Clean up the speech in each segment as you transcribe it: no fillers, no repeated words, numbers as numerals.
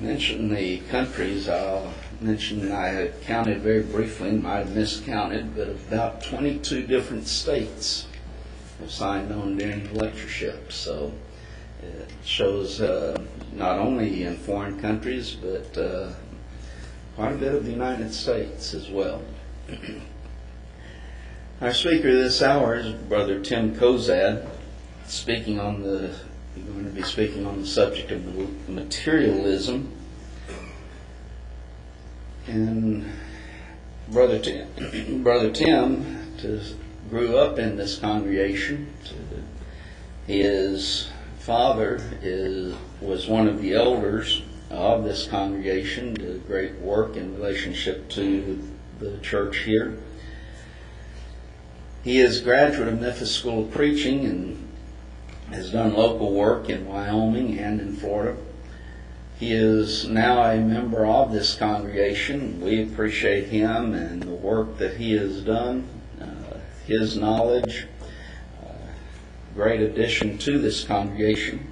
mention the countries, I'll mention I had counted very briefly, might have miscounted, but about 22 different states have signed on during the lectureship. So it shows not only in foreign countries, but quite a bit of the United States as well. Our speaker this hour is Brother Tim Cozad, going to be speaking on the subject of materialism. And Brother Tim grew up in this congregation. His father was one of the elders of this congregation, did great work in relationship to the church here. He is a graduate of Memphis School of Preaching and has done local work in Wyoming and in Florida. He is now a member of this congregation. We appreciate him and the work that he has done, his knowledge, great addition to this congregation.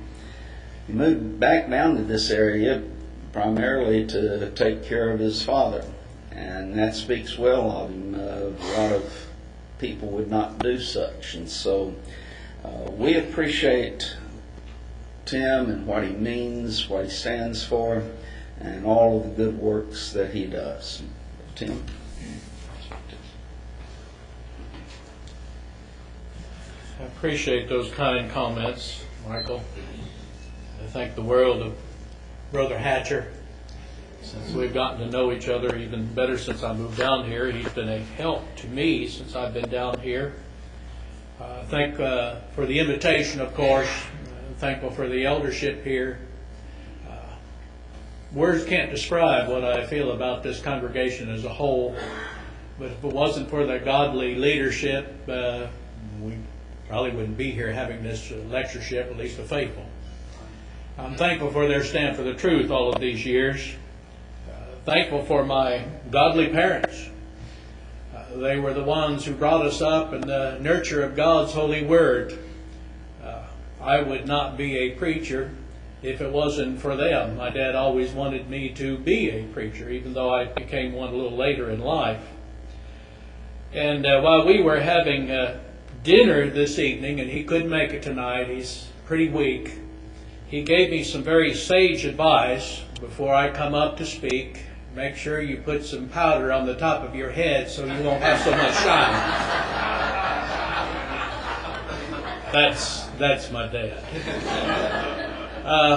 He moved back down to this area primarily to take care of his father, and that speaks well of him. A lot of people would not do such, and so we appreciate Tim and what he means, what he stands for, and all of the good works that he does. Tim? I appreciate those kind comments, Michael. I thank the world of Brother Hatcher. Since we've gotten to know each other even better since I moved down here, he's been a help to me since I've been down here. Thank for the invitation, of course. Thankful for the eldership here. Words can't describe what I feel about this congregation as a whole, but if it wasn't for the godly leadership, we probably wouldn't be here having this lectureship, at least the faithful. I'm thankful for their stand for the truth all of these years. Thankful for my godly parents. They were the ones who brought us up in the nurture of God's holy word. I would not be a preacher if it wasn't for them. My dad always wanted me to be a preacher, even though I became one a little later in life. And while we were having dinner this evening, and he couldn't make it tonight, he's pretty weak, he gave me some very sage advice before I come up to speak. Make sure you put some powder on the top of your head so you won't have so much shine. That's my dad.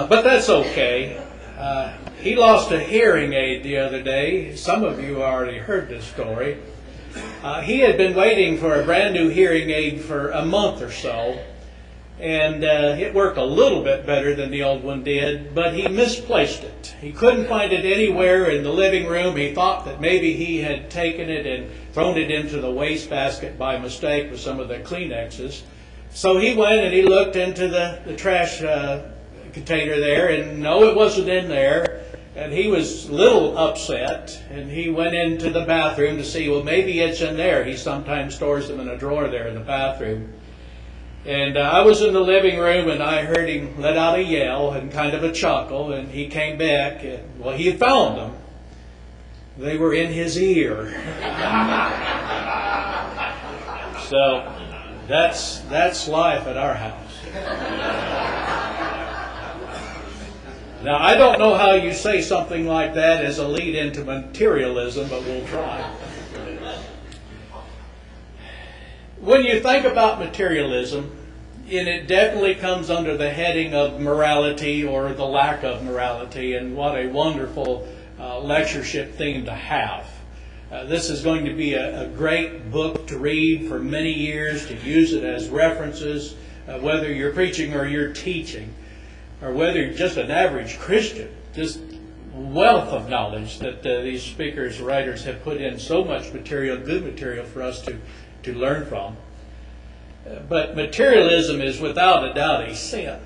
But that's okay. He lost a hearing aid the other day. Some of you already heard this story. He had been waiting for a brand new hearing aid for a month or so, and it worked a little bit better than the old one did, but he misplaced it. He couldn't find it anywhere in the living room. He thought that maybe he had taken it and thrown it into the wastebasket by mistake with some of the Kleenexes. So he went and he looked into the trash container there, and no, it wasn't in there. And he was a little upset, and he went into the bathroom to see, well, maybe it's in there. He sometimes stores them in a drawer there in the bathroom. And I was in the living room, and I heard him let out a yell and kind of a chuckle, and he came back, and, well, he had found them. They were in his ear. So that's life at our house. Now, I don't know how you say something like that as a lead into materialism, but we'll try. When you think about materialism, and it definitely comes under the heading of morality or the lack of morality, and what a wonderful lectureship theme to have. This is going to be a great book to read for many years, to use it as references, whether you're preaching or you're teaching, or whether you're just an average Christian. Just wealth of knowledge that these speakers, writers have put in so much material, good material for us to learn from. But materialism is without a doubt a sin.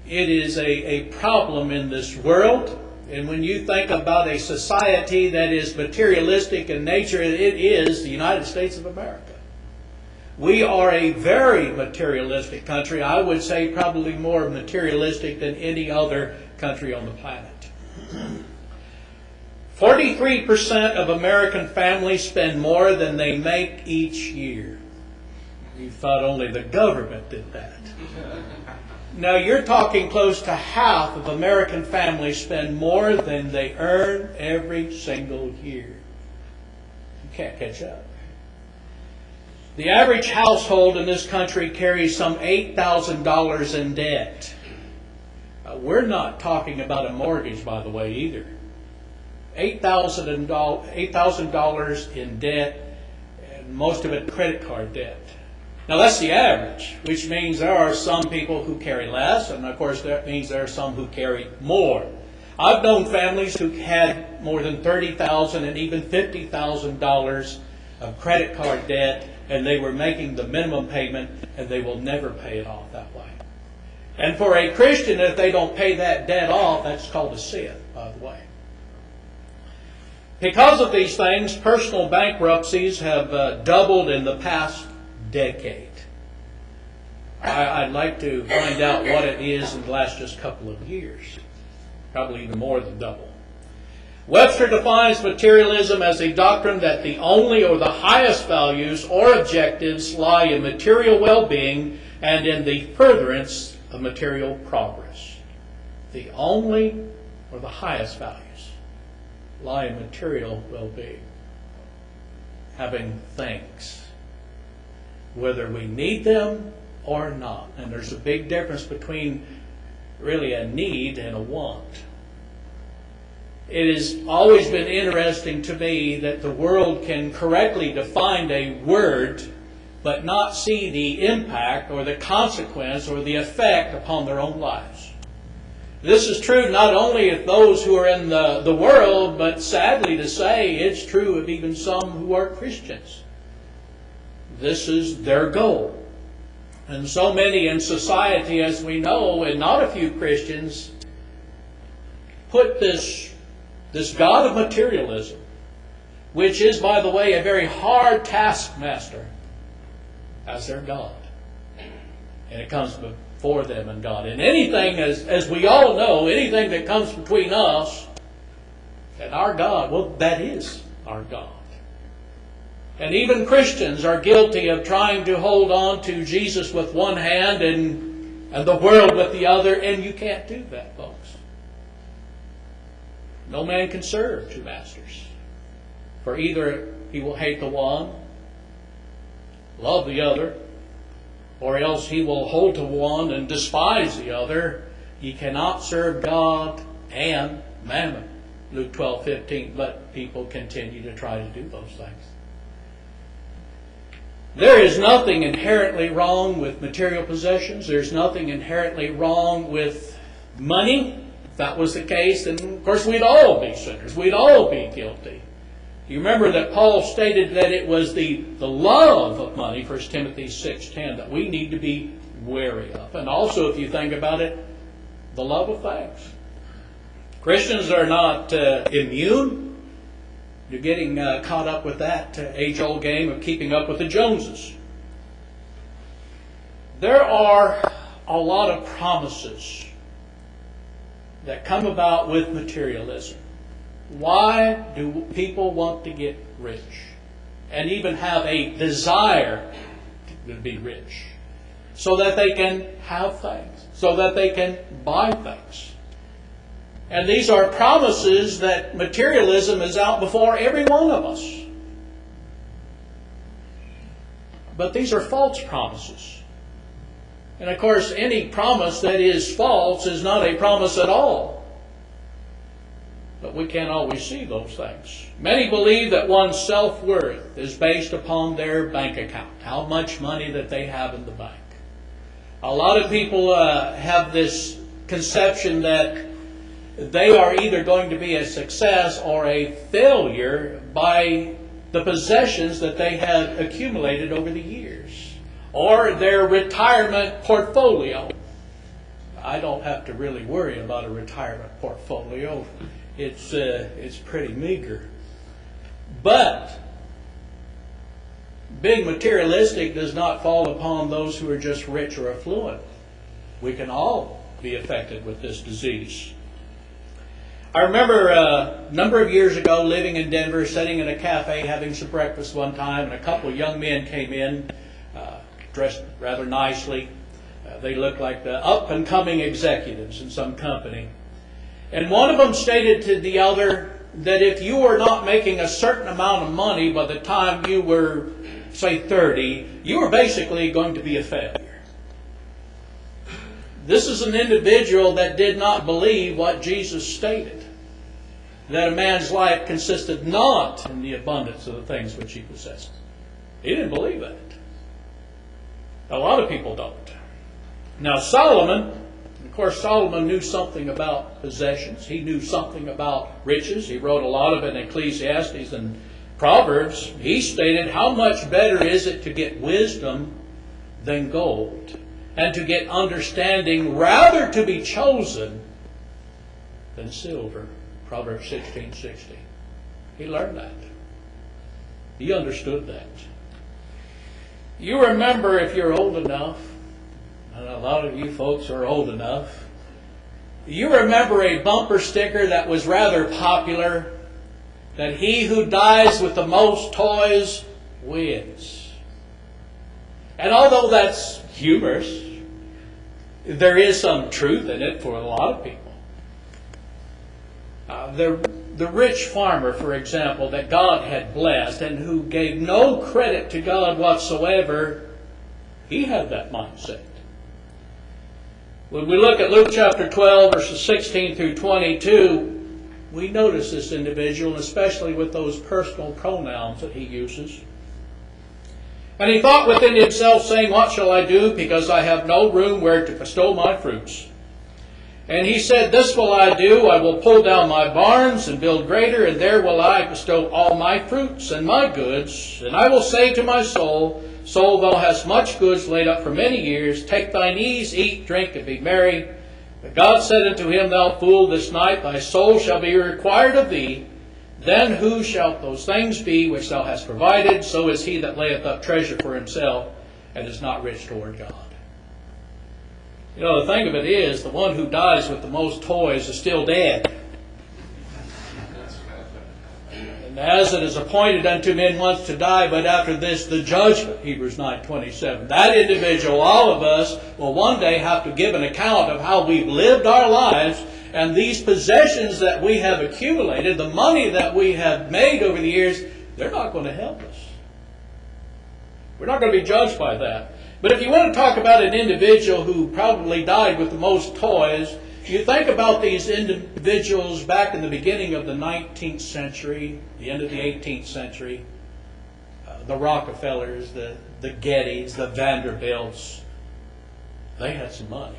It is a problem in this world. And when you think about a society that is materialistic in nature, it is the United States of America. We are a very materialistic country. I would say probably more materialistic than any other country on the planet. 43% of American families spend more than they make each year. You thought only the government did that. Now you're talking close to half of American families spend more than they earn every single year. You can't catch up. The average household in this country carries some $8,000 in debt. We're not talking about a mortgage, by the way, either. $8,000 in debt, and most of it credit card debt. Now that's the average, which means there are some people who carry less, and of course that means there are some who carry more. I've known families who had more than $30,000 and even $50,000 of credit card debt, and they were making the minimum payment, and they will never pay it off that way. And for a Christian, if they don't pay that debt off, that's called a sin, by the way. Because of these things, personal bankruptcies have doubled in the past decade. I'd like to find out what it is in the last just couple of years. Probably even more than double. Webster defines materialism as a doctrine that the only or the highest values or objectives lie in material well-being and in the furtherance of material progress. The only or the highest values lie in material well-being. Having things, whether we need them or not. And there's a big difference between really a need and a want. It has always been interesting to me that the world can correctly define a word but not see the impact or the consequence or the effect upon their own lives. This is true not only of those who are in the world, but sadly to say, it's true of even some who are Christians. This is their goal. And so many in society, as we know, and not a few Christians, put this God of materialism, which is, by the way, a very hard taskmaster, as their God. And it comes before them and God. And anything, as we all know, anything that comes between us and our God, well, that is our God. And even Christians are guilty of trying to hold on to Jesus with one hand and the world with the other, and you can't do that, folks. No man can serve two masters. For either he will hate the one, love the other, or else he will hold to one and despise the other. He cannot serve God and mammon. Luke 12:15. But people continue to try to do those things. There is nothing inherently wrong with material possessions. There's nothing inherently wrong with money. If that was the case, then of course we'd all be sinners. We'd all be guilty. You remember that Paul stated that it was the love of money, 1 Timothy 6:10, that we need to be wary of. And also, if you think about it, the love of things. Christians are not immune to getting caught up with that age-old game of keeping up with the Joneses. There are a lot of promises that come about with materialism. Why do people want to get rich and even have a desire to be rich? So that they can have things, so that they can buy things. And these are promises that materialism is out before every one of us. But these are false promises. And of course, any promise that is false is not a promise at all. But we can't always see those things. Many believe that one's self-worth is based upon their bank account, how much money that they have in the bank. A lot of people have this conception that they are either going to be a success or a failure by the possessions that they have accumulated over the years, or their retirement portfolio. I don't have to really worry about a retirement portfolio. It's pretty meager. But being materialistic does not fall upon those who are just rich or affluent. We can all be affected with this disease. I remember a number of years ago living in Denver, sitting in a cafe having some breakfast one time, and a couple of young men came in, dressed rather nicely. They looked like the up-and-coming executives in some company. And one of them stated to the other that if you were not making a certain amount of money by the time you were, say, 30, you were basically going to be a failure. This is an individual that did not believe what Jesus stated, that a man's life consisted not in the abundance of the things which he possessed. He didn't believe that. A lot of people don't. Now Solomon, of course, Solomon knew something about possessions. He knew something about riches. He wrote a lot of it in Ecclesiastes and Proverbs. He stated, how much better is it to get wisdom than gold, and to get understanding rather to be chosen than silver. Proverbs 16:60. He learned that. He understood that. You remember, if you're old enough, and a lot of you folks are old enough, you remember a bumper sticker that was rather popular, that he who dies with the most toys wins. And although that's humorous, there is some truth in it for a lot of people. The rich farmer, for example, that God had blessed and who gave no credit to God whatsoever, he had that mindset. When we look at Luke chapter 12, verses 16 through 22, we notice this individual, especially with those personal pronouns that he uses. And he thought within himself, saying, what shall I do, because I have no room where to bestow my fruits? And he said, this will I do, I will pull down my barns and build greater, and there will I bestow all my fruits and my goods. And I will say to my soul, soul, thou hast much goods laid up for many years. Take thine ease, eat, drink, and be merry. But God said unto him, thou fool, this night thy soul shall be required of thee. Then who shalt those things be which thou hast provided? So is he that layeth up treasure for himself, and is not rich toward God. You know, the thing of it is, the one who dies with the most toys is still dead. And as it is appointed unto men once to die, but after this the judgment, Hebrews 9:27. That individual, all of us, will one day have to give an account of how we've lived our lives, and these possessions that we have accumulated, the money that we have made over the years, they're not going to help us. We're not going to be judged by that. But if you want to talk about an individual who probably died with the most toys, you think about these individuals back in the beginning of the 19th century, the end of the 18th century, the Rockefellers, the Gettys, the Vanderbilts. They had some money.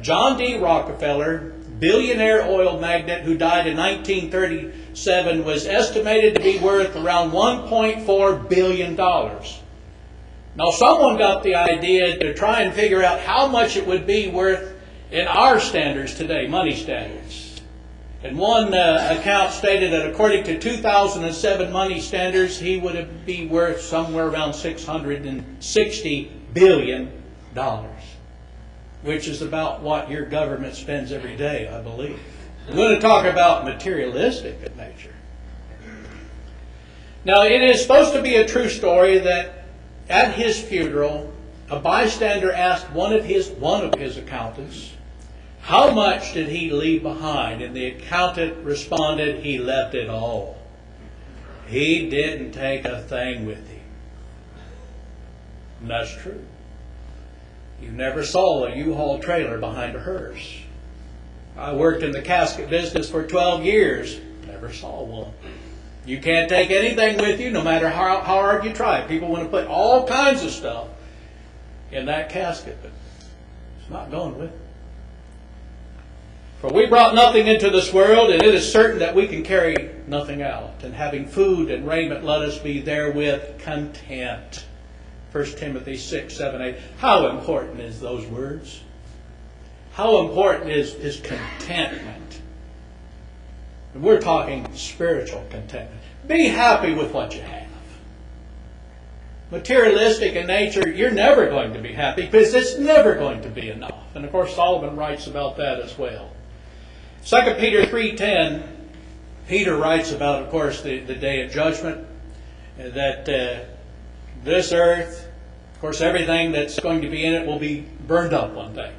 John D. Rockefeller, billionaire oil magnate who died in 1937, was estimated to be worth around $1.4 billion. Now, someone got the idea to try and figure out how much it would be worth in our standards today, money standards. And one account stated that according to 2007 money standards, he would be worth somewhere around $660 billion, which is about what your government spends every day, I believe. We're going to talk about materialistic in nature. Now, it is supposed to be a true story that at his funeral, a bystander asked one of his accountants, how much did he leave behind? And the accountant responded, he left it all. He didn't take a thing with him. And that's true. You never saw a U-Haul trailer behind a hearse. I worked in the casket business for 12 years. Never saw one. You can't take anything with you, no matter how hard you try. People want to put all kinds of stuff in that casket, but it's not going with it. For we brought nothing into this world, and it is certain that we can carry nothing out. And having food and raiment, let us be therewith content. 1 Timothy 6, 7, 8. How important is those words? How important is contentment? And we're talking spiritual contentment. Be happy with what you have. Materialistic in nature, you're never going to be happy because it's never going to be enough. And of course, Solomon writes about that as well. 2 Peter 3:10, Peter writes about, of course, the day of judgment, that this earth, of course, everything that's going to be in it will be burned up one day.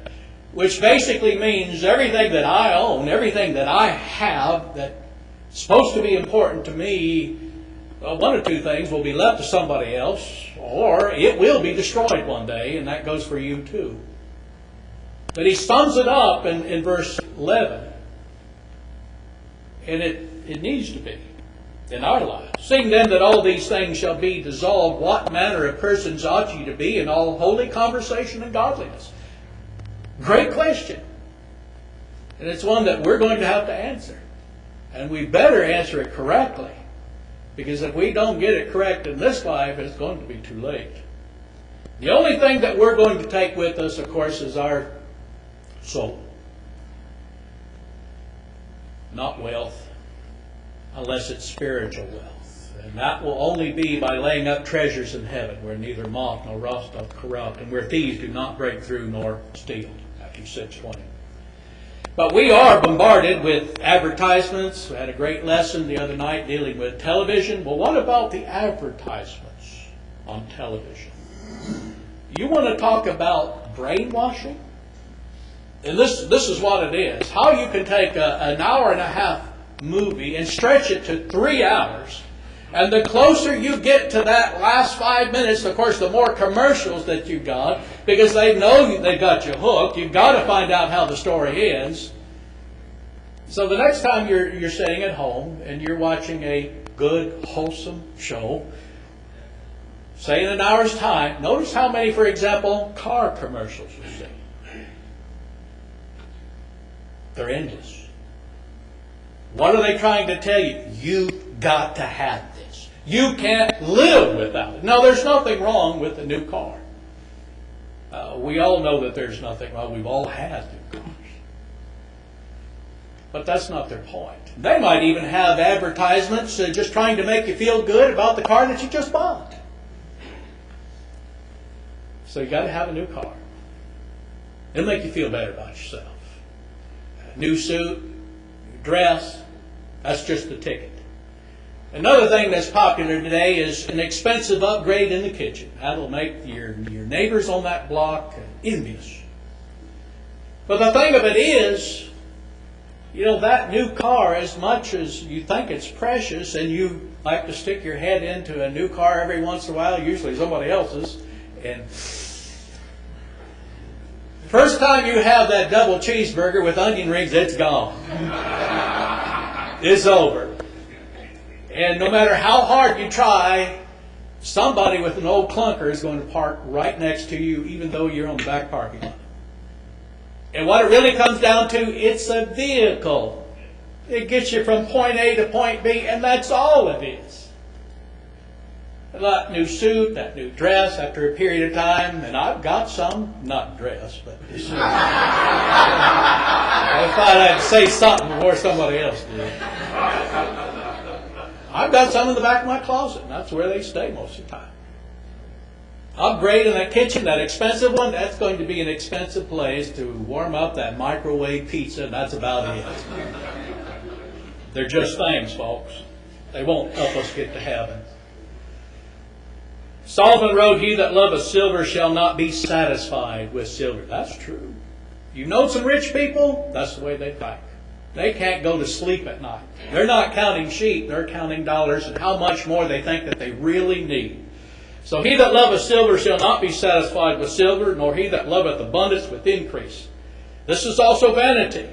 Which basically means everything that I own, everything that I have that's supposed to be important to me, well, one of two things will be left to somebody else, or it will be destroyed one day, and that goes for you too. But he sums it up in verse 11. And it needs to be in our lives. Seeing then that all these things shall be dissolved, what manner of persons ought ye to be in all holy conversation and godliness? Great question. And it's one that we're going to have to answer. And we better answer it correctly. Because if we don't get it correct in this life, it's going to be too late. The only thing that we're going to take with us, of course, is our soul. Not wealth, unless it's spiritual wealth. And that will only be by laying up treasures in heaven, where neither moth nor rust doth corrupt, and where thieves do not break through nor steal. Matthew 6:20. But we are bombarded with advertisements. We had a great lesson the other night dealing with television. Well, what about the advertisements on television? You want to talk about brainwashing? And this is what it is. How you can take an hour and a half movie and stretch it to 3 hours. And the closer you get to that last 5 minutes, of course, the more commercials that you got, because they know they've got you hooked. You've got to find out how the story ends. So the next time you're sitting at home and you're watching a good, wholesome show, say in an hour's time, notice how many, for example, car commercials you see. They're endless. What are they trying to tell you? You've got to have this. You can't live without it. Now, there's nothing wrong with a new car. We all know that there's nothing wrong. We've all had new cars. But that's not their point. They might even have advertisements just trying to make you feel good about the car that you just bought. So you got to have a new car. It'll make you feel better about yourself. New suit, new dress, that's just the ticket. Another thing that's popular today is an expensive upgrade in the kitchen. That'll make your neighbors on that block envious. But the thing of it is, you know, that new car, as much as you think it's precious and you like to stick your head into a new car every once in a while, usually somebody else's, and first time you have that double cheeseburger with onion rings, it's gone. It's over. And no matter how hard you try, somebody with an old clunker is going to park right next to you, even though you're on the back parking lot. And what it really comes down to, it's a vehicle. It gets you from point A to point B, and that's all it is. That new suit, that new dress, after a period of time, and I've got some, not dress, but I thought I'd say something before somebody else did. I've got some in the back of my closet, and that's where they stay most of the time. Upgrade in that kitchen, that expensive one, that's going to be an expensive place to warm up that microwave pizza, and that's about it. They're just things, folks. They won't help us get to heaven. Solomon wrote, "He that loveth silver shall not be satisfied with silver." That's true. You know some rich people? That's the way they think. They can't go to sleep at night. They're not counting sheep. They're counting dollars and how much more they think that they really need. So he that loveth silver shall not be satisfied with silver, nor he that loveth abundance with increase. This is also vanity.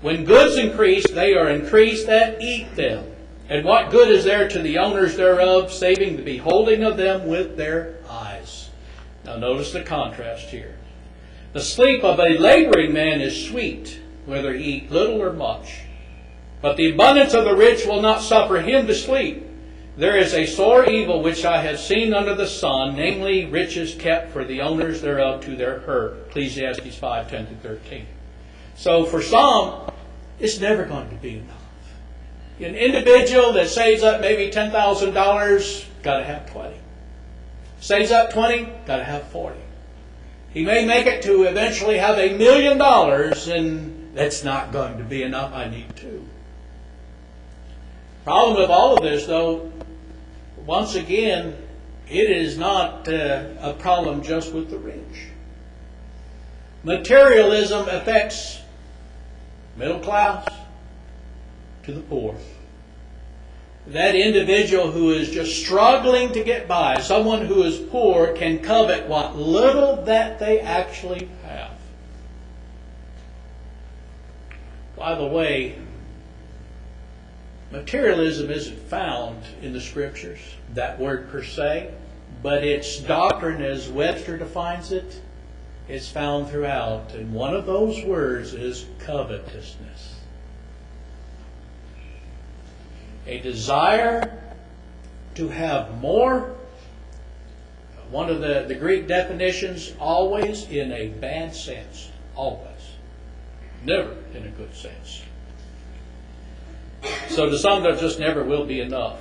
When goods increase, they are increased that eat them. And what good is there to the owners thereof, saving the beholding of them with their eyes? Now notice the contrast here. The sleep of a laboring man is sweet, whether he eat little or much. But the abundance of the rich will not suffer him to sleep. There is a sore evil which I have seen under the sun, namely riches kept for the owners thereof to their hurt. Ecclesiastes 5:10-13. So for some, it's never going to be enough. An individual that saves up maybe $10,000, got to have 20. Saves up 20, got to have 40. He may make it to eventually have $1 million, and That's not going to be enough. I need two. Problem with all of this, though, once again, it is not a problem just with the rich. Materialism affects middle class to the poor. That individual who is just struggling to get by, someone who is poor, can covet what little that they actually have. By the way, materialism isn't found in the Scriptures, that word per se, but its doctrine as Webster defines it, it's found throughout. And one of those words is covetousness. A desire to have more. One of the Greek definitions, always in a bad sense. Always. Never in a good sense. So to some, there just never will be enough.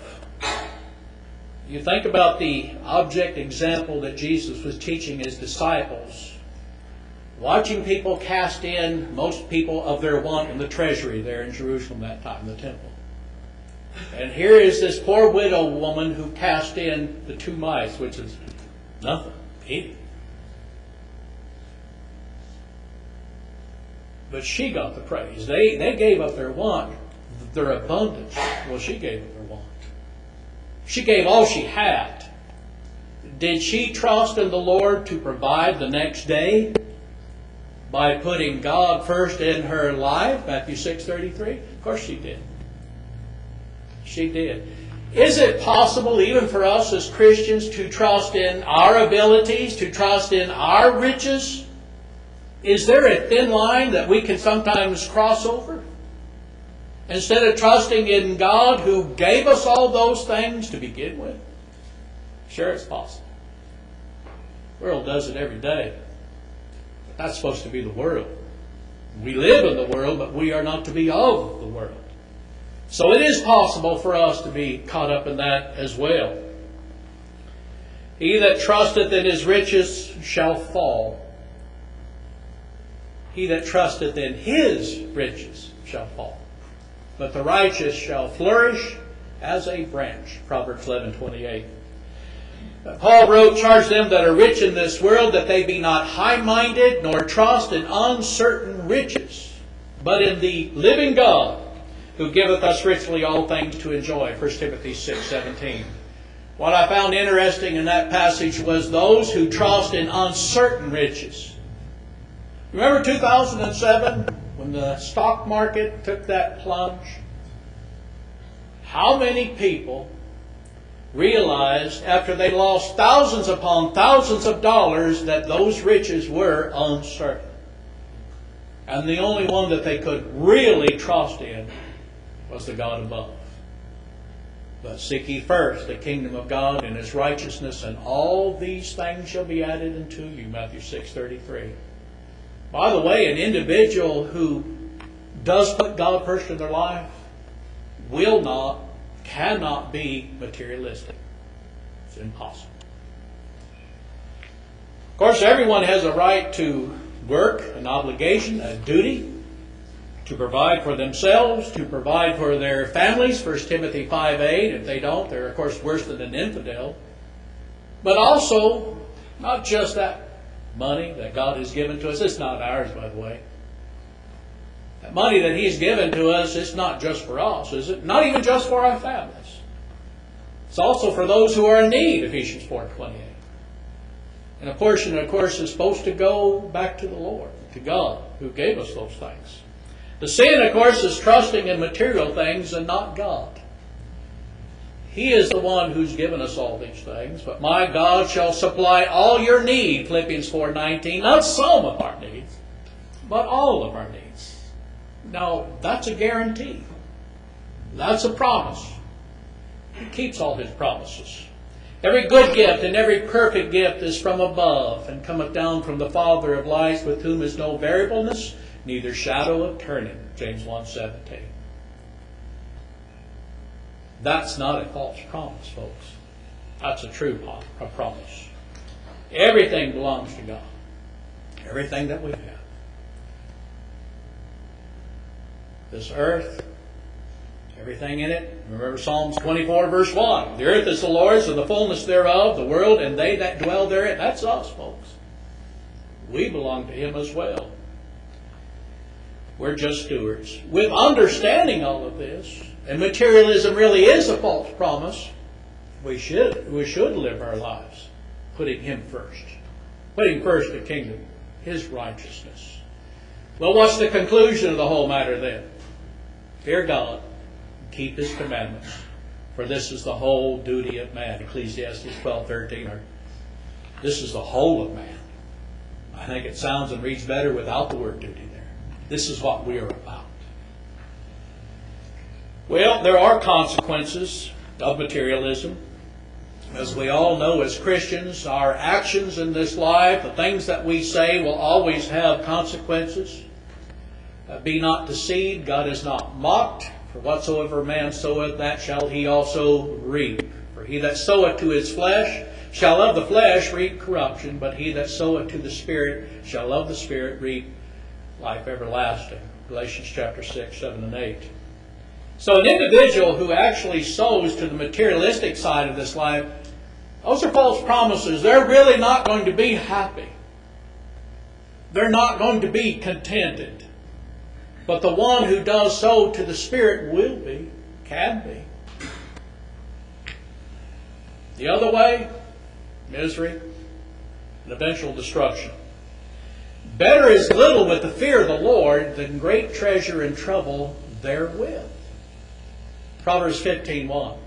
You think about the object example that Jesus was teaching his disciples. Watching people cast in, most people of their want, in the treasury there in Jerusalem that time, the temple. And here is this poor widow woman who cast in the 2 mites, which is nothing, eating. But she got the praise. They gave up their want, their abundance. Well, she gave up their want. She gave all she had. Did she trust in the Lord to provide the next day by putting God first in her life? Matthew 6:33. Of course she did. She did. Is it possible even for us as Christians to trust in our abilities, to trust in our riches? Is there a thin line that we can sometimes cross over? Instead of trusting in God who gave us all those things to begin with? Sure, it's possible. The world does it every day. But that's supposed to be the world. We live in the world, but we are not to be of the world. So it is possible for us to be caught up in that as well. He that trusteth in his riches shall fall. He that trusteth in his riches shall fall. But the righteous shall flourish as a branch. Proverbs 11:28. Paul wrote, charge them that are rich in this world, that they be not high-minded, nor trust in uncertain riches, but in the living God, who giveth us richly all things to enjoy. 1 Timothy 6:17. What I found interesting in that passage was those who trust in uncertain riches. Remember 2007, when the stock market took that plunge? How many people realized after they lost thousands upon thousands of dollars that those riches were uncertain? And the only one that they could really trust in was the God above. But seek ye first the kingdom of God and His righteousness, and all these things shall be added unto you. Matthew 6:33. By the way, an individual who does put God first in their life cannot be materialistic. It's impossible. Of course, everyone has a right to work, an obligation, a duty, to provide for themselves, to provide for their families. 1 Timothy 5:8. If they don't, they're of course worse than an infidel. But also, not just that money that God has given to us. It's not ours, by the way. That money that He's given to us, it's not just for us, is it? Not even just for our families. It's also for those who are in need, Ephesians 4:28. And a portion, of course, is supposed to go back to the Lord, to God, who gave us those things. The sin, of course, is trusting in material things and not God. He is the one who's given us all these things. But my God shall supply all your need, Philippians 4:19. Not some of our needs, but all of our needs. Now, that's a guarantee. That's a promise. He keeps all His promises. Every good gift and every perfect gift is from above, and cometh down from the Father of lights, with whom is no variableness, neither shadow of turning. James 1:17. That's not a false promise, folks. That's a true promise. Everything belongs to God. Everything that we have. This earth, everything in it. Remember Psalms 24, verse 1. The earth is the Lord's and the fullness thereof, the world and they that dwell therein. That's us, folks. We belong to Him as well. We're just stewards. With understanding all of this, and materialism really is a false promise, we should live our lives putting Him first. Putting first the kingdom, His righteousness. Well, what's the conclusion of the whole matter then? Fear God, keep His commandments, for this is the whole duty of man. Ecclesiastes 12:13. This is the whole of man. I think it sounds and reads better without the word duty there. This is what we are about. Well, there are consequences of materialism. As we all know as Christians, our actions in this life, the things that we say, will always have consequences. Be not deceived, God is not mocked. For whatsoever man soweth, that shall he also reap. For he that soweth to his flesh shall of the flesh reap corruption, but he that soweth to the Spirit shall of the Spirit reap life everlasting. Galatians chapter 6, 7, and 8. So an individual who actually sows to the materialistic side of this life, those are false promises. They're really not going to be happy. They're not going to be contented. But the one who does sow to the Spirit will be, can be. The other way, misery and eventual destruction. Better is little with the fear of the Lord than great treasure and trouble therewith. Proverbs 15:1.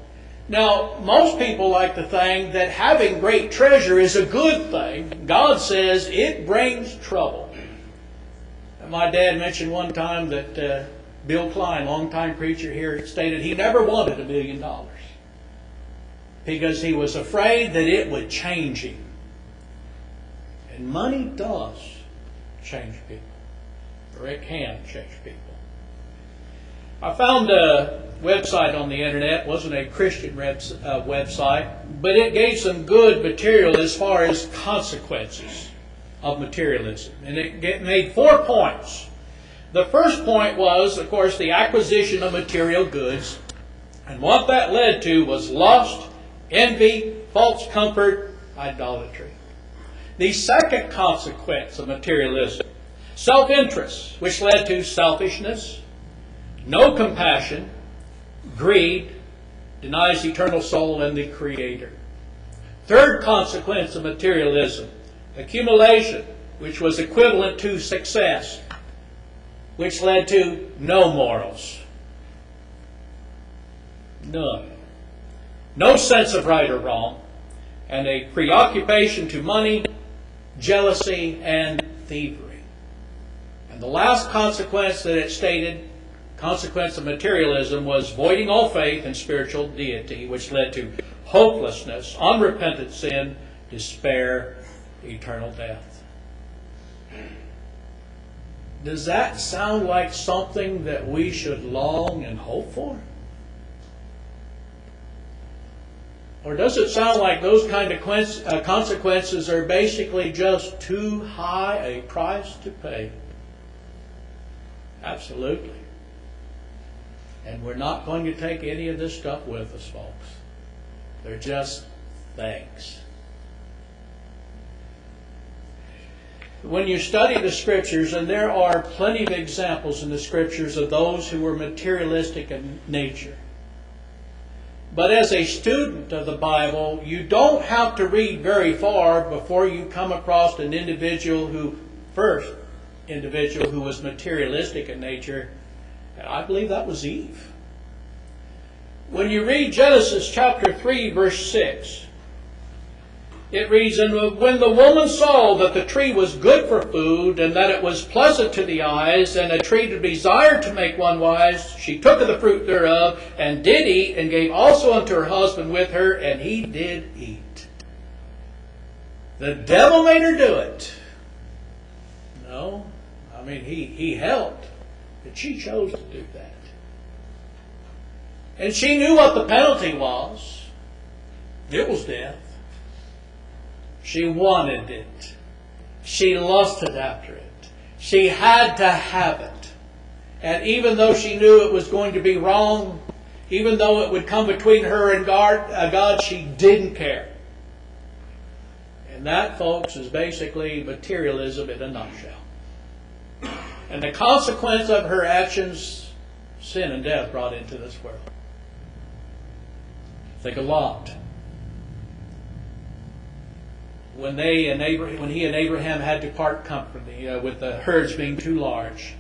Now, most people like to think that having great treasure is a good thing. God says it brings trouble. My dad mentioned one time that Bill Klein, longtime preacher here, stated he never wanted $1 million because he was afraid that it would change him. And money does change people, or it can change people. I found a website on the internet. It wasn't a Christian website, but it gave some good material as far as consequences of materialism. And it made 4 points. The first point was, of course, the acquisition of material goods. And what that led to was lust, envy, false comfort, idolatry. The second consequence of materialism, self-interest, which led to selfishness, no compassion, greed, denies eternal soul and the Creator. Third consequence of materialism, accumulation, which was equivalent to success, which led to no morals. None. No sense of right or wrong, and a preoccupation to money, jealousy, and thievery. And the last consequence that it stated, consequence of materialism, was voiding all faith in spiritual deity, which led to hopelessness, unrepentant sin, despair, eternal death. Does that sound like something that we should long and hope for? Or does it sound like those kind of consequences are basically just too high a price to pay? Absolutely. And we're not going to take any of this stuff with us, folks. They're just things. When you study the Scriptures, and there are plenty of examples in the Scriptures of those who were materialistic in nature. But as a student of the Bible, you don't have to read very far before you come across an individual who was materialistic in nature, and I believe that was Eve. When you read Genesis chapter 3, verse 6, it reads, "And when the woman saw that the tree was good for food, and that it was pleasant to the eyes, and a tree to desire to make one wise, she took of the fruit thereof, and did eat, and gave also unto her husband with her, and he did eat." The devil made her do it. No, I mean, he helped, but she chose to do that. And she knew what the penalty was. It was death. She wanted it. She lusted after it. She had to have it. And even though she knew it was going to be wrong, even though it would come between her and God, she didn't care. And that, folks, is basically materialism in a nutshell. And the consequence of her actions, sin and death brought into this world. Think of Lot. When he and Abraham had to part company with the herds being too large,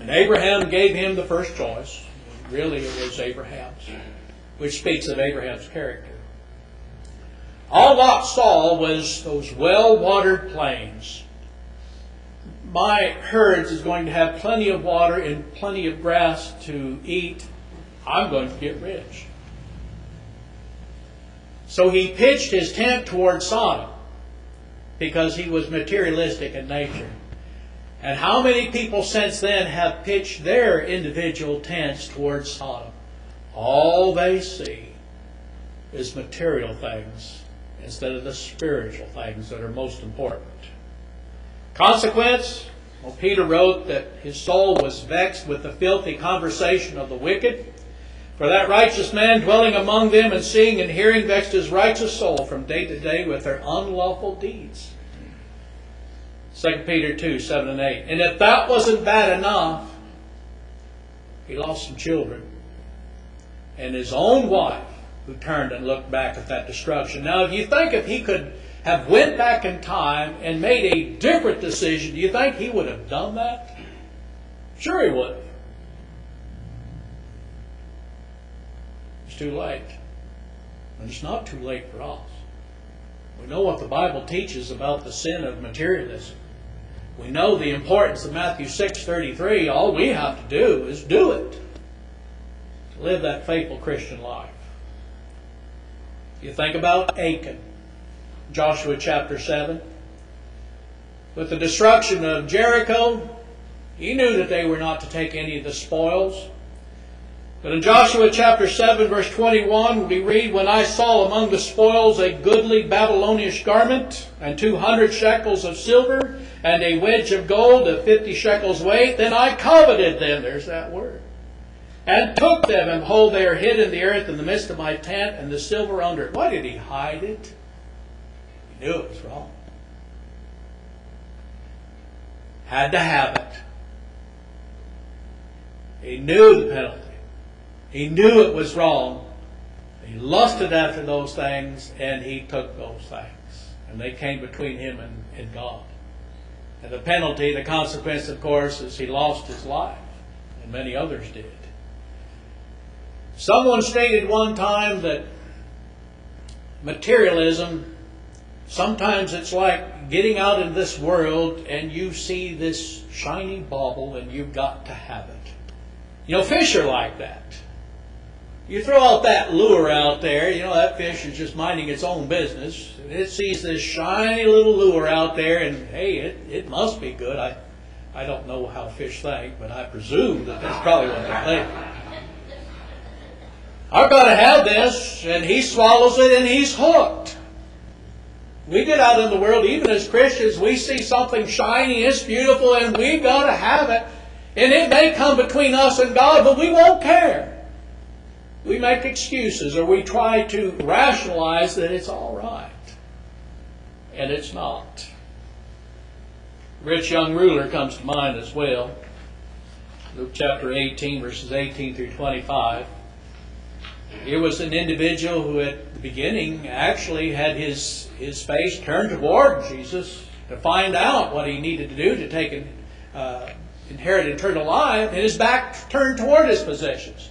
and Abraham gave him the first choice. Really, it was Abraham's, which speaks of Abraham's character. All Lot saw was those well-watered plains. My herds is going to have plenty of water and plenty of grass to eat. I'm going to get rich. So he pitched his tent toward Sodom because he was materialistic in nature. And how many people since then have pitched their individual tents towards Sodom? All they see is material things instead of the spiritual things that are most important. Consequence, well, Peter wrote that his soul was vexed with the filthy conversation of the wicked. For that righteous man dwelling among them and seeing and hearing vexed his righteous soul from day to day with their unlawful deeds. 2 Peter 2, 7 and 8. And if that wasn't bad enough, he lost some children. And his own wife, who turned and looked back at that destruction. Now, if you think if he could have went back in time and made a different decision, do you think he would have done that? Sure he would. It's too late. And it's not too late for us. We know what the Bible teaches about the sin of materialism. We know the importance of Matthew 6:33. All we have to do is do it. To live that faithful Christian life. You think about Achan. Joshua chapter 7. With the destruction of Jericho, he knew that they were not to take any of the spoils. But in Joshua chapter 7, verse 21, we read, When I saw among the spoils a goodly Babylonish garment, and 200 shekels of silver, and a wedge of gold of 50 shekels weight, then I coveted them, there's that word, and took them, and behold, they are hid in the earth in the midst of my tent, and the silver under it. Why did he hide it? He knew it was wrong. Had to have it. He knew the penalty. He knew it was wrong. He lusted after those things, and he took those things. And they came between him and God. And the penalty, the consequence, of course, is he lost his life. And many others did. Someone stated one time that materialism, sometimes it's like getting out in this world and you see this shiny bauble and you've got to have it. You know, fish are like that. You throw out that lure out there, you know, that fish is just minding its own business. It sees this shiny little lure out there and, hey, it must be good. I don't know how fish think, but I presume that that's probably what they're thinking. I've got to have this, and he swallows it and he's hooked. We get out in the world, even as Christians, we see something shiny, it's beautiful, and we've got to have it. And it may come between us and God, but we won't care. We make excuses, or we try to rationalize that it's all right. And it's not. Rich young ruler comes to mind as well. Luke chapter 18, verses 18 through 25. Here was an individual who at the beginning actually had his face turned toward Jesus to find out what he needed to do to take inherit eternal life, and his back turned toward his possessions.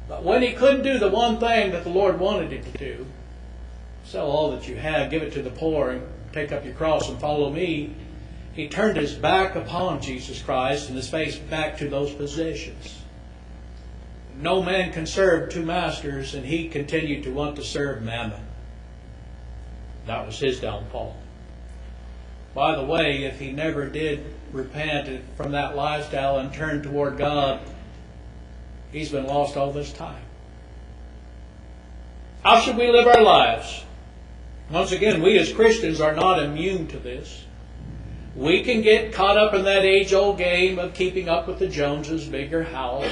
But when he couldn't do the one thing that the Lord wanted him to do, sell all that you have, give it to the poor, and take up your cross and follow me, he turned his back upon Jesus Christ and his face back to those possessions. No man can serve two masters, and he continued to want to serve Mammon. That was his downfall. By the way, if he never did repent from that lifestyle and turn toward God, he's been lost all this time. How should we live our lives? Once again, we as Christians are not immune to this. We can get caught up in that age-old game of keeping up with the Joneses, bigger house,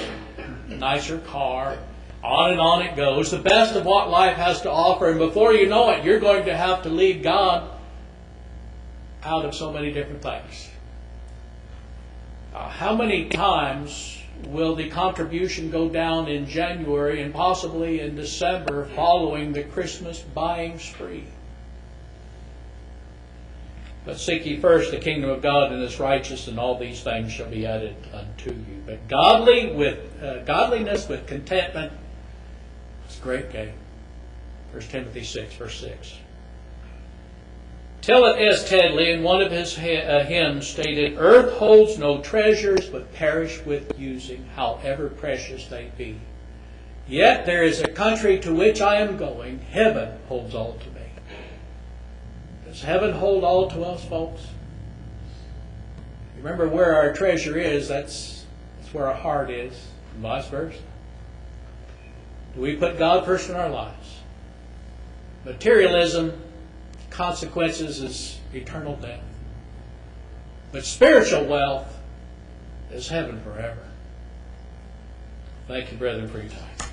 nicer car, on it goes. The best of what life has to offer, and before you know it, you're going to have to leave God out of so many different things. How many times will the contribution go down in January and possibly in December following the Christmas buying spree? But seek ye first the kingdom of God and His righteousness, and all these things shall be added unto you. But godliness with contentment is great gain. 1 Timothy 6, verse 6. Till it is Tedley, in one of his hymns, stated, "Earth holds no treasures, but perish with using, however precious they be. Yet there is a country to which I am going. Heaven holds all to me." Does heaven hold all to us, folks? Remember, where our treasure is, that's where our heart is, and vice versa. Do we put God first in our lives? Materialism, consequences is eternal death. But spiritual wealth is heaven forever. Thank you, brethren, for your time.